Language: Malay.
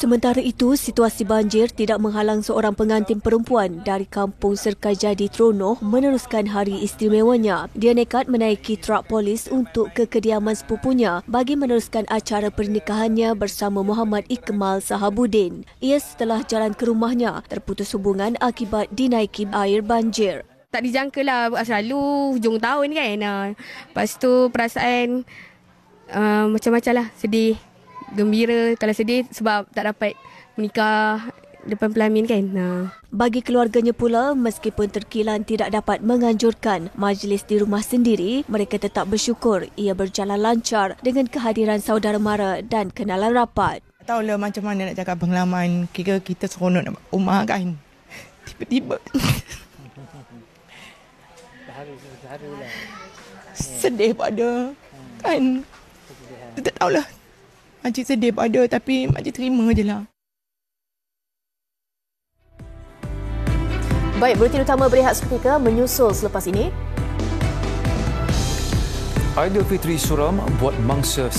Sementara itu, situasi banjir tidak menghalang seorang pengantin perempuan dari kampung Serkajadi Teronoh meneruskan hari istimewanya. Dia nekat menaiki truk polis untuk ke kediaman sepupunya bagi meneruskan acara pernikahannya bersama Muhammad Ikmal Sahabuddin. Ia setelah jalan ke rumahnya terputus hubungan akibat dinaiki air banjir. Tak dijangka lah, selalu hujung tahun kan. Lepas tu perasaan macam-macam lah, sedih, gembira. Kalau sedih sebab tak dapat menikah depan pelamin kan. Bagi keluarganya pula, meskipun terkilan tidak dapat menganjurkan majlis di rumah sendiri, mereka tetap bersyukur ia berjalan lancar dengan kehadiran saudara mara dan kenalan rapat. Tak tahulah macam mana nak cakap pengalaman, kira kita seronok nak rumah kan. Tiba-tiba sedih pada kan. Tak tahulah. Makcik sedih pada, tapi makcik terima je lah. Baik, buletin utama berehat seketika menyusul selepas ini. Aidilfitri suram buat mangsa